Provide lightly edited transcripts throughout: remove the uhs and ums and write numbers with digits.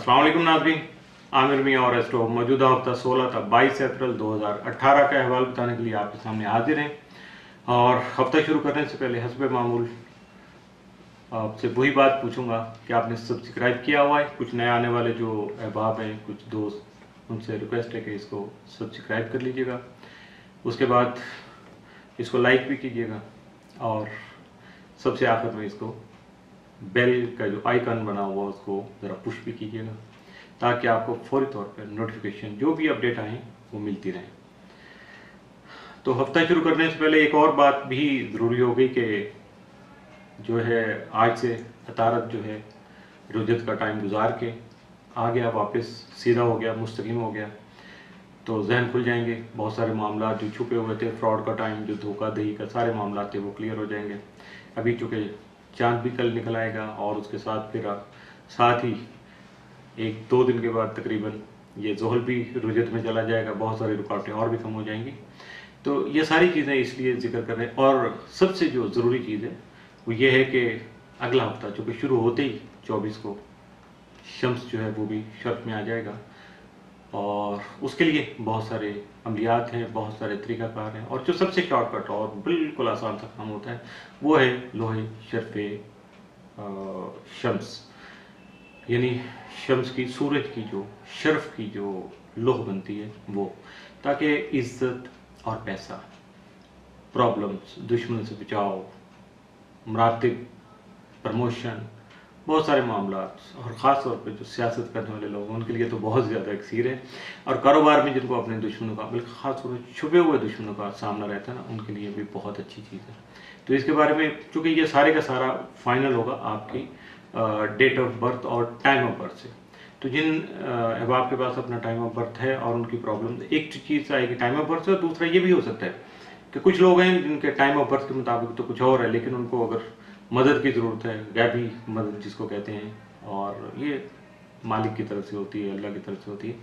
अस्सलाम वालेकुम नाज़रीन, आमिर मियाँ और एस्ट्रो मौजूदा हफ्ता 16 था 22 अप्रैल 2018 का अहवाल बताने के लिए आपके सामने हाजिर हैं। और हफ्ता शुरू करने से पहले हस्ब मामूल आपसे वही बात पूछूंगा कि आपने सब्सक्राइब किया हुआ है। कुछ नए आने वाले जो अहबाब हैं, कुछ दोस्त, उनसे रिक्वेस्ट है कि इसको सब्सक्राइब कर लीजिएगा। उसके बाद इसको लाइक भी कीजिएगा और सबसे आखिर में इसको बेल का जो आइकन बना हुआ उसको ज़रा पुश भी कीजिएगा ताकि आपको फौरी तौर पर नोटिफिकेशन जो भी अपडेट आए वो मिलती रहे। तो हफ्ता शुरू करने से पहले एक और बात भी ज़रूरी हो गई कि जो है आज से अतारत जो है रुजत का टाइम गुजार के आ गया, वापस सीधा हो गया, मुस्तकीम हो गया, तो जहन खुल जाएंगे। बहुत सारे मामला जो छुपे हुए थे, फ्रॉड का टाइम, जो धोखाधड़ी का सारे मामला थे वो क्लियर हो जाएंगे। अभी चूँकि चांद भी कल निकल आएगा और उसके साथ फिर साथ ही एक दो दिन के बाद तकरीबन ये ज़ोहल भी रुजत में चला जाएगा, बहुत सारी रुकावटें और भी कम हो जाएंगी। तो ये सारी चीज़ें इसलिए जिक्र कर रहे हैं। और सबसे जो ज़रूरी चीज़ है वो ये है कि अगला हफ्ता चूँकि शुरू होते ही 24 को शम्स जो है वो भी शर्त में आ जाएगा और उसके लिए बहुत सारे अमलियात हैं, बहुत सारे तरीक़ाकार हैं। और जो सबसे शॉर्टकट और बिल्कुल आसान सा काम होता है वो है लोहे शर्फ़ शम्स, यानी शम्स की, सूरज की जो शर्फ़ की जो लोह बनती है वो, ताकि इज़्ज़त और पैसा, प्रॉब्लम्स, दुश्मन से बचाव, मरातिब, प्रमोशन, बहुत सारे मामला और ख़ास तौर पे जो सियासत करने वाले लोग हैं उनके लिए तो बहुत ज़्यादा एक्सीर है। और कारोबार में जिनको अपने दुश्मनों का, बल्कि ख़ास तौर पर छुपे हुए दुश्मनों का सामना रहता है ना, उनके लिए भी बहुत अच्छी चीज़ है। तो इसके बारे में चूँकि ये सारे का सारा फाइनल होगा आपकी डेट ऑफ बर्थ और टाइम ऑफ बर्थ से। तो जिन अहबाब के पास अपना टाइम ऑफ बर्थ है और उनकी प्रॉब्लम, एक चीज़ आएगी टाइम ऑफ बर्थ से, और दूसरा ये भी हो सकता है कि कुछ लोग हैं जिनके टाइम ऑफ बर्थ के मुताबिक तो कुछ और है, लेकिन उनको अगर मदद की ज़रूरत है, गैबी मदद जिसको कहते हैं, और ये मालिक की तरफ से होती है, अल्लाह की तरफ से होती है।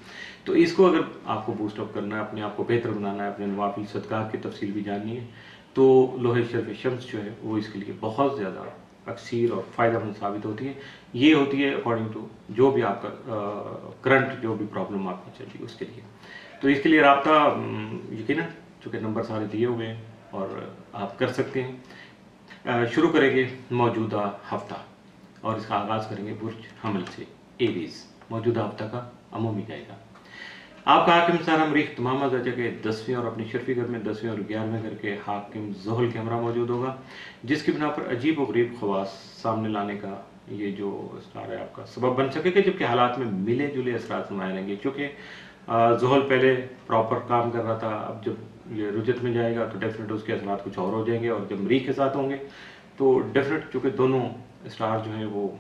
तो इसको अगर आपको बूस्टअप करना है, अपने आप को बेहतर बनाना है, अपने नवाफिल सदक़ात की तफसील भी जाननी है, तो लोहे शर्फ़ शम्स जो है वो इसके लिए बहुत ज़्यादा अक्सीर और फ़ायदेमंद साबित होती है। ये होती है अकॉर्डिंग टू जो भी आपका करंट जो भी प्रॉब्लम आपकी चल रही है उसके लिए। तो इसके लिए रब्ता यकीनन चूँकि नंबर सारे दिए हुए हैं और आप कर सकते हैं। शुरू करेंगे मौजूदा हफ्ता और इसका आगाज़ करेंगे बुर्ज हमल से, एरीज़। मौजूदा हफ्ता का अमूमी जायज़ा। आपका हाकिम सारा मरीख तमाम दर्जा के 10वें और अपनी शर्फी घर में 10वें और 11वें घर के हाकिम ज़ोहल के हमरा मौजूद होगा, जिसकी बिना पर अजीब व गरीब ख़वास सामने लाने का ये जो स्टार है आपका सबब बन सकेगा, जबकि हालात में मिले जुले असरात नुमाया रहेंगे। क्योंकि ज़ोहल पहले प्रॉपर काम कर रहा था, अब जब ये रुजत में जाएगा तो डेफिनेट उसके असरात कुछ और हो जाएंगे, और जब मरीख के साथ होंगे तो डेफिनेट, चूँकि दोनों स्टार जो हैं वो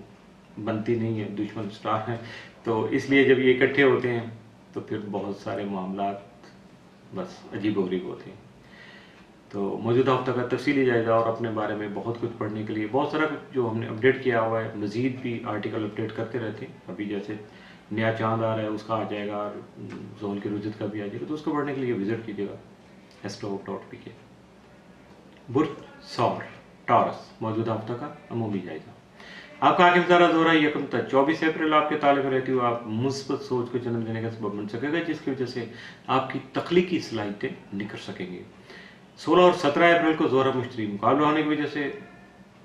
बनती नहीं है, दुश्मन स्टार हैं, तो इसलिए जब ये इकट्ठे होते हैं तो फिर बहुत सारे मामला बस अजीब व गरीब होते हैं। तो मौजूदा हफ्ता का तफसीली जायज़ा और अपने बारे में बहुत कुछ पढ़ने के लिए बहुत सारा कुछ जो हमने अपडेट किया हुआ है, मज़ीद भी आर्टिकल अपडेट करते रहते हैं। अभी जैसे नया चांद आ रहा है उसका आ जाएगा, और ज़ोहल की रुजत का भी आ जाएगा, तो उसको पढ़ने के लिए विज़िट कीजिएगा astro.pk। बुर्ज सौर टॉरस, मौजूदा हफ्ता का अमूमी जायज़ा। आपका हाकिम ज़ारा ज़ोहरा यकम तक 24 अप्रैल आपके ताले में रहती हुई आप मुस्बत सोच को जन्म देने का सबब बन सकेगा, जिसकी वजह से आपकी तख्लीकी सलाहियतें निखर सकेंगे। 16 और 17 अप्रैल को ज़ोहरा मुश्तरी मुकाबला होने की वजह से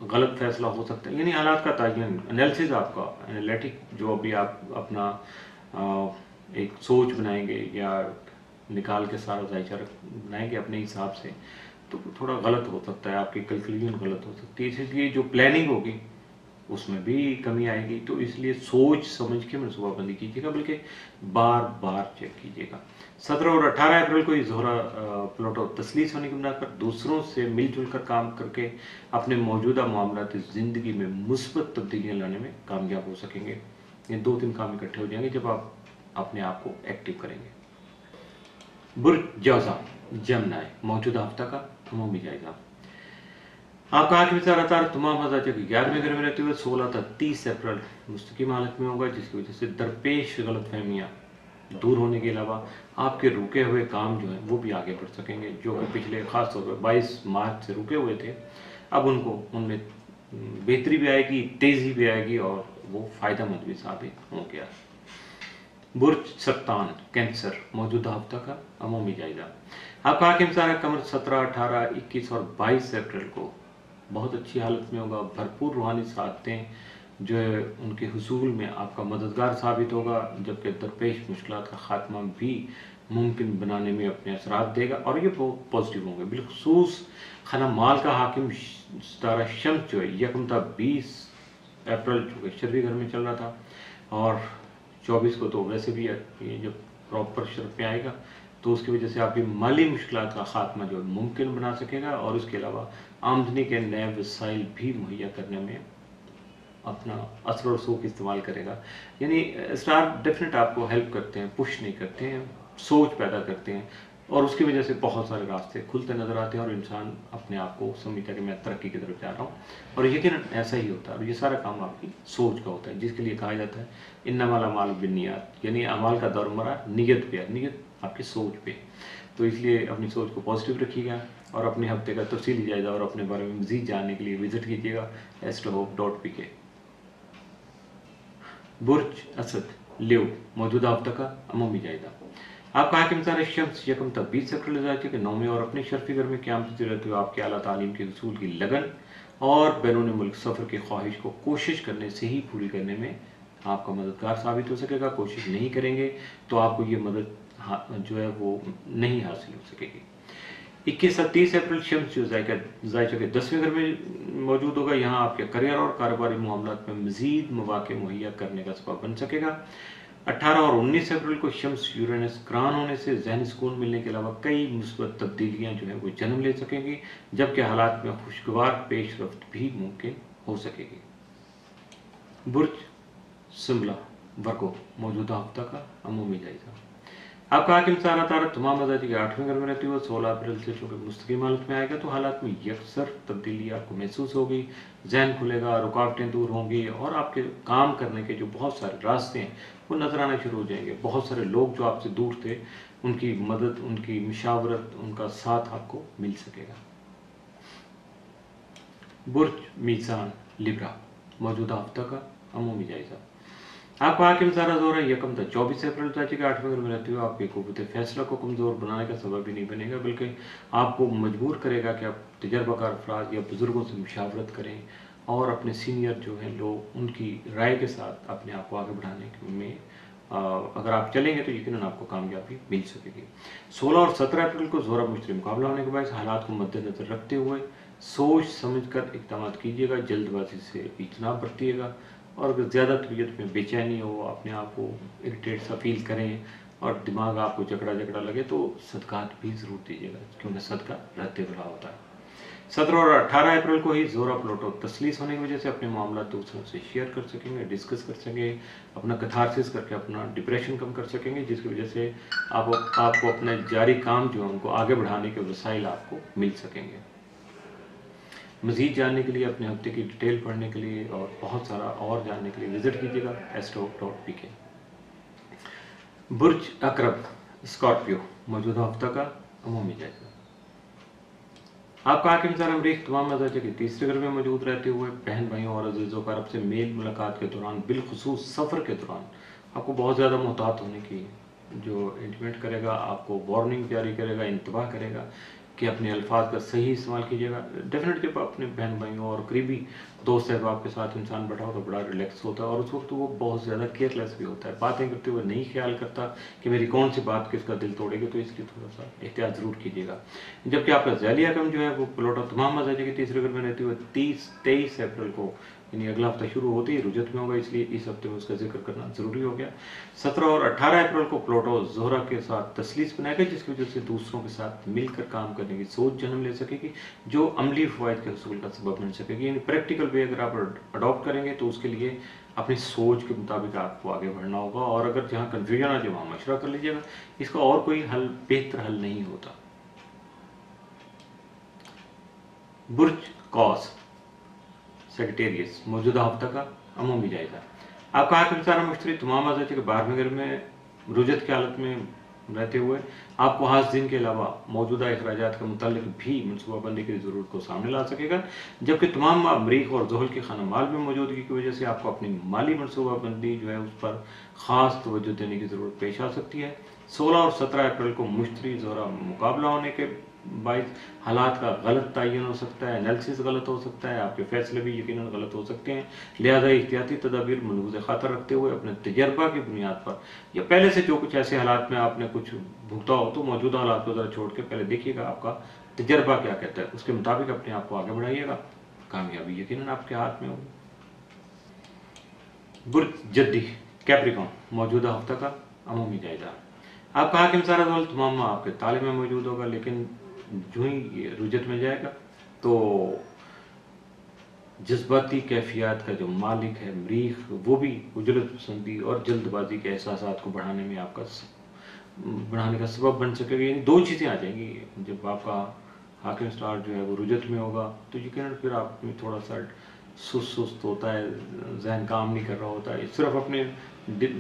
गलत फैसला हो सकता है, यानी हालात का तायन, एनालिसिस आपका एनालिटिक जो अभी आप अपना एक सोच बनाएंगे या निकाल के सारा जायजा बनाएंगे अपने हिसाब से, तो थोड़ा गलत हो सकता है, आपकी कैलकुलेशन गलत हो सकती है। इसलिए जो प्लानिंग होगी उसमें भी कमी आएगी। तो इसलिए सोच समझ के मनसूबाबंदी कीजिएगा, बल्कि बार बार चेक कीजिएगा। 17 और 18 अप्रैल को ज़ोहरा प्लूटो तस्लीस होने की बुनियाद पर दूसरों से मिलजुल कर काम करके अपने मौजूदा मामलाती ज़िंदगी में मुस्बत तब्दीलियाँ लाने में कामयाब हो सकेंगे। ये 2-3 काम इकट्ठे हो जाएंगे जब आप अपने आप को एक्टिव करेंगे। बुर्ज जौज़ा जमनाय, मौजूदा हफ्ता का अमूमी जायज़ा। आपका हाकिम ज़ारा तमाम हज़ार जगह 11वें घर में रहते हुए 16 तक 30 अप्रैल मुस्तकिम हालत में होगा, जिसकी वजह से दरपेश गलतफहमियाँ दूर होने के अलावा आपके रुके हुए काम जो हैं वो भी आगे बढ़ सकेंगे, जो कि पिछले ख़ास तौर पर 22 मार्च से रुके हुए थे। अब उनमें बेहतरी भी आएगी, तेज़ी भी आएगी और वो फ़ायदेमंद भी साबित होंगे। बुर्ज सरतान कैंसर मौजूदा हफ्ता का अमूमी जायजा। आपका आखिरी इम्तिहान कमर 17, 18, 21 और 22 अप्रैल को बहुत अच्छी हालत में होगा। भरपूर रूहानी सादतें जो है उनके हुसूल में आपका मददगार साबित होगा, जबकि दरपेश मुश्किलात का खात्मा भी मुमकिन बनाने में अपने असरात देगा और ये बहुत पॉजिटिव होंगे। बिलखसूस खाना माल का हाकिम सितारा शम्स जो है यकम था 20 अप्रैल जो शर्वी घर में चल रहा था और 24 को तो वैसे भी ये जब प्रॉपर शर्फ में आएगा तो उसकी वजह से आपकी माली मुश्किलात का खात्मा जो है मुमकिन बना सकेगा और उसके अलावा आमदनी के नए वसाइल भी मुहैया करने में अपना असर और सूख इस्तेमाल करेगा। यानी स्टार डेफिनेट आपको हेल्प करते हैं, पुश नहीं करते हैं, सोच पैदा करते हैं और उसकी वजह से बहुत सारे रास्ते खुलते नजर आते हैं और इंसान अपने आप को समझता है कि मैं तरक्की की तरफ जा रहा हूँ और यकीनन ऐसा ही होता है। और ये सारा काम आपकी सोच का होता है, जिसके लिए कहा जाता है इन्नमल अमाल बिन्नियात, यानी अमाल का दौर मरा नियत पे है, नियत आपकी सोच पे। तो इसलिए अपनी सोच को पॉजिटिव रखिएगा और अपने हफ्ते का तफसीली जायजा और अपने बारे में मज़ीद जानने के लिए विजिट कीजिएगा astrohope.pk। बुर्ज असद लियो मौजूदा हफ्ता का अमूमी जायजा। आपका हाकिम सारे शम्स यकम तक 20 अप्रैल के 9 में और अपने शर्फी घर में क्याम करते रहते हुए आपके आला तालीम के हसूल की लगन और बैरून मुल्क सफ़र की ख्वाहिश को कोशिश करने से ही पूरी करने में आपका मददगार साबित हो सकेगा। कोशिश नहीं करेंगे तो आपको ये मदद जो है वो नहीं हासिल हो सकेगी। 21 और 30 अप्रैल शम्स जो जायका के 10वें घर में मौजूद होगा, यहाँ आपके करियर और कारोबारी मामलात में मजीद मौके मुहैया करने का सबब बन सकेगा। 18 और 19 अप्रैल को शम्स यूरेनस क्रान होने से जहनी सुकून मिलने के अलावा कई मुस्बत तब्दीलियाँ जो है वो जन्म ले सकेंगी, जबकि हालात में खुशगवार पेशरफ्त भी मुमकिन हो सकेगी। बुर्ज सिम्बला वर्गो मौजूदा हफ्ता का अमूमी जायजा। आपका हाकिम सारा तारा तमाम आज़ादी के 8वें घर में रहती हुआ 16 अप्रैल से चूँकि मुस्तकिम हालत में आएगा तो हालात में यकसर तब्दीली आपको महसूस होगी, जहन खुलेगा, रुकावटें दूर होंगी और आपके काम करने के जो बहुत सारे रास्ते हैं वो नजर आना शुरू हो जाएंगे। बहुत सारे लोग जो आपसे दूर थे उनकी मदद, उनकी मशावरत, उनका साथ आपको मिल सकेगा। बुर्ज मीज़ान लिब्रा मौजूदा हफ्ता का अमूमी जायजा। आपका हाकिम सारा जोर है यकम तक 24 अप्रैल के 8वें घर में रहती हुए आपकी कुव्वत फैसला को कमज़ोर बनाने का सबब भी नहीं बनेगा, बल्कि आपको मजबूर करेगा कि आप तजर्बाकार अफराद या बुज़ुर्गों से मुशावरत करें और अपने सीनियर जो हैं लोग उनकी राय के साथ अपने आप को आगे बढ़ाने में अगर आप चलेंगे तो यकीनन आपको कामयाबी मिल सकेगी। 16 और 17 अप्रैल को जोरा मुश्तरी मुकाबला होने के बाद हालात को मद्देनजर रखते हुए सोच समझ कर इक़दाम कीजिएगा, जल्दबाजी से इज्तनाब बरतिएगा और अगर ज़्यादा तबीयत में बेचैनी हो, अपने आप को इरिटेट सा फील करें और दिमाग आपको जकड़ा जकड़ा लगे तो सदकात भी ज़रूर दीजिएगा, क्योंकि सदका रद्द बला होता है। 17 और 18 अप्रैल को ही जोरा प्लोटो तसलीस होने की वजह से अपने मामला दूसरों से शेयर कर सकेंगे, डिस्कस कर सकेंगे, अपना कथारसिस करके अपना डिप्रेशन कम कर सकेंगे, जिसकी वजह से आपको अपने जारी काम जो है उनको आगे बढ़ाने के वसाइल आपको मिल सकेंगे। मज़ीद जानने के लिए, अपने हफ्ते की डिटेल पढ़ने के लिए और बहुत सारा और जानने के लिए विजिट कीजिएगा astro.pk। बुर्ज अकरब स्कॉर्पियो मौजूदा हफ्ता का अमूमी जायजा। आपका हाकिम सारा अमरीक तमाम मज़ाज के तीसरे घर में मौजूद रहते हुए बहन भाइयों और अजीज़ों कारब से मेल मुलाकात के दौरान, बिलखुसूस सफ़र के दौरान आपको बहुत ज़्यादा मोहतात होने की जो इंटीमेट करेगा, आपको वार्निंग जारी करेगा, इंतबाह करेगा कि अपने अल्फाज का सही इस्तेमाल कीजिएगा। डेफिनेट जब अपने बहन भाइयों और करीबी दोस्त अहबाब के साथ इंसान बैठा हो तो बड़ा रिलैक्स होता है और उस वक्त वो बहुत ज़्यादा केयरलेस भी होता है, बातें करते हुए नहीं ख्याल करता कि मेरी कौन सी बात किसका दिल तोड़ेगी, तो इसलिए थोड़ा सा एहतियात ज़रूर कीजिएगा। जबकि आपका ज़ैली रकम जो है वो प्लॉट तमाम मज़ाजी के तीसरे घर में रहती हुए 23 अप्रैल को यानी अगला हफ्ता शुरू होते ही रुजत में होगा, इसलिए इस हफ्ते में उसका जिक्र करना ज़रूरी हो गया। 17 और 18 अप्रैल को प्लूटो ज़ोहरा के साथ तसलीस बनाएगा, जिसकी वजह से दूसरों के साथ मिलकर काम करने की सोच जन्म ले सकेगी, जो अमली फ़वाइद के हसूल का सबब बन सकेगी। यानी प्रैक्टिकल वे अगर आप अडॉप्ट करेंगे तो उसके लिए अपनी सोच के मुताबिक आपको आगे बढ़ना होगा, और अगर जहाँ कन्फ्यूजन आ जाए वहाँ मशवरा कर लीजिएगा। इसका और कोई हल, बेहतर हल नहीं होता। बुर्ज कॉस सेक्रेटेरियस मौजूदा हफ्ता का अमूमी जायजा। आपका हाकिम सारा मुश्तरी तमाम आज़ादी के 12वें घर में रुजत की हालत में रहते हुए आपको हाथ दिन के अलावा मौजूदा अखराजात के मुतालिक भी मनसूबाबंदी की ज़रूरत को सामने ला सकेगा, जबकि तमाम माह मरीख और ज़ुहल के खाना माल में मौजूदगी की वजह से आपको अपनी माली मनसूबाबंदी जो है उस पर ख़ास तवज्जो देने की ज़रूरत पेश आ सकती है। 16 और 17 अप्रैल को मुश्तरी ज़ोरा मुकाबला होने के बाइस हालात का गलत तयन हो सकता है, एनालिसिस गलत हो सकता है, आपके फैसले भी यकीनन गलत हो सकते हैं। लिहाजा एहतियाती तदाबीर मलहूज़ ख़ातर रखते हुए अपने तजर्बा की बुनियाद पर या पहले से जो कुछ ऐसे हालात में आपने कुछ भुगता हो तो मौजूदा हालात को ज़रा छोड़ के पहले देखिएगा आपका तजर्बा क्या कहता है, उसके मुताबिक अपने आप को आगे बढ़ाइएगा, कामयाबी यकीनन आपके हाथ में होगी। बुर्ज जद्दी कैप्रिकॉन मौजूदा हफ्ता का अमूमी जायजा। आपका हाकिम सारा दौल तमाम आपके ताले में मौजूद होगा, लेकिन जो ही ये रुजत में जाएगा तो जज्बाती कैफियत का जो मालिक है मरीख, वो भी उजरत पसंदी और जल्दबाजी के एहसास को बढ़ाने का सबब बन सकेगा। यानी दो चीज़ें आ जाएंगी। जब आपका हाकिम स्टार जो है वो रुजत में होगा तो यकीनन फिर आप में थोड़ा सा सुस्त होता है, जहन काम नहीं कर रहा होता है, सिर्फ अपने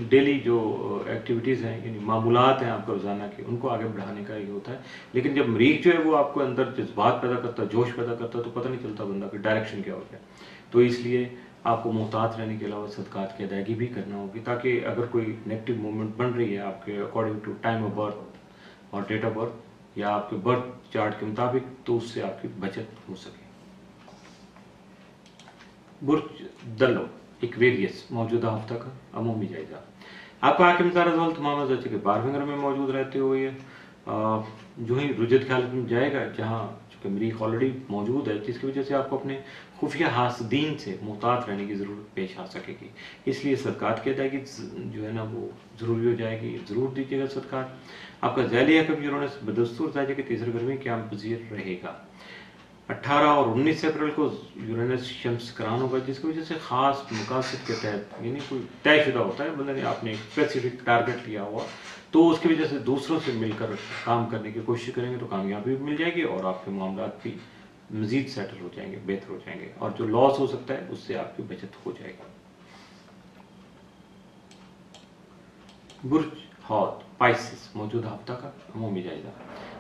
डेली जो एक्टिविटीज़ हैं यानी मामूलात हैं आपका रोज़ाना के, उनको आगे बढ़ाने का ही होता है। लेकिन जब मरीख जो है वो आपको अंदर जज्बात पैदा करता है, जोश पैदा करता है, तो पता नहीं चलता बंदा की डायरेक्शन क्या होता है। तो इसलिए आपको मोहतात रहने के अलावा सदकात की अदायगी भी करना होगी, ताकि अगर कोई नेगेटिव मूवमेंट बन रही है आपके according to time of birth और डेट ऑफ बर्थ या आपके बर्थ चार्ट के मुताबिक, तो उससे आपकी बचत हो सके। बुर्ज दल्लो एक्वेरियस मौजूदा हफ्ता का अमूमी जायजा। आपका हाकिम ज़ारा तमाम के 12वें घर में मौजूद रहते हुए जो ही रुजत की हालत में जाएगा, जहाँ चूँकि मरीख ऑलरेडी मौजूद है, जिसकी वजह से आपको अपने खुफिया हासदीन से मुहतात रहने की ज़रूरत पेश आ सकेगी। इसलिए सदकात की अदायगी जो है ना वो ज़रूरी हो जाएगी, ज़रूर दीजिएगा सदकात। आपका ज़ैली हकम यूरेनस बदस्तूर दर्जे के तीसरे घर में क़याम पज़ीर रहेगा। 18 और 19 अप्रैल को यूरेनस शम्स करान होगा, जिसकी वजह से ख़ास मकासद के तहत यानी कोई तयशुदा होता है, बंदे ने आपने एक स्पेसिफिक टारगेट लिया हुआ, तो उसकी वजह से दूसरों से मिलकर काम करने की कोशिश करेंगे तो कामयाबी भी मिल जाएगी और आपके मामलात भी मज़ीद सेटल हो जाएंगे, बेहतर हो जाएंगे, और जो लॉस हो सकता है उससे आपकी बचत हो जाएगी। बुर्ज हौत पाइसिस मौजूदा हफ्ता का अमूमी जायजा।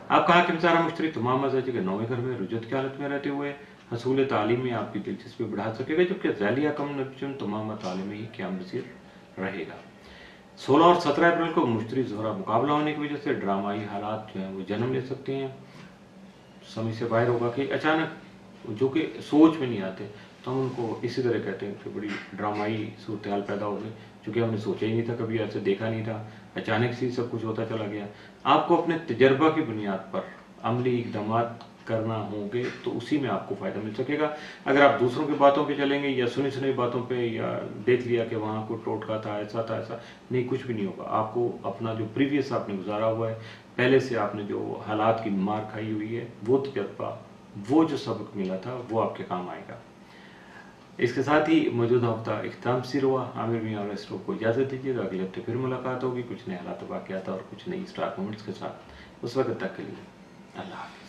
आपका हाकिम सारा मुश्तरी तमाम मज़ाजी के 9वें घर में रुजत की हालत में रहते हुए हसूल तालीम में आपकी दिलचस्पी बढ़ा सकेगा, जबकि ज़ैली हकम नबजुम तमाम तालीम में ही क़याम पज़ीर रहेगा। 16 और 17 अप्रैल को मुश्तरी ज़ोहरा मुकाबला होने की वजह से ड्रामाई हालात जो हैं वो जन्म ले सकते हैं। समझ से बाहर होगा कि अचानक जो कि सोच में नहीं आते, तो हम उनको इसी तरह कहते हैं कि बड़ी ड्रामाई सूरत हाल पैदा हो गई, क्योंकि हमने सोचा ही नहीं था, कभी ऐसे देखा नहीं था, अचानक से सब कुछ होता चला गया। आपको अपने तजर्बा की बुनियाद पर अमली इकदाम करना होंगे तो उसी में आपको फ़ायदा मिल सकेगा। अगर आप दूसरों की बातों पे चलेंगे या सुनी सुनी बातों पे, या देख लिया कि वहाँ को टोटका था, ऐसा नहीं, कुछ भी नहीं होगा। आपको अपना जो प्रीवियस आपने गुजारा हुआ है, पहले से आपने जो हालात की मार खाई हुई है, वो तजर्बा, वो जो सबक मिला था, वो आपके काम आएगा। इसके साथ ही मौजूदा हफ्ता इख्तिताम पसीर हुआ। आमिर मियां और रेस्टो को इजाज़त दीजिएगा। अगले हफ्ते फिर मुलाकात होगी कुछ नए हालात वाक़यात और कुछ नई स्टार मोमेंट्स के साथ। उस वक्त तक के लिए अल्लाह हाफ़िज़।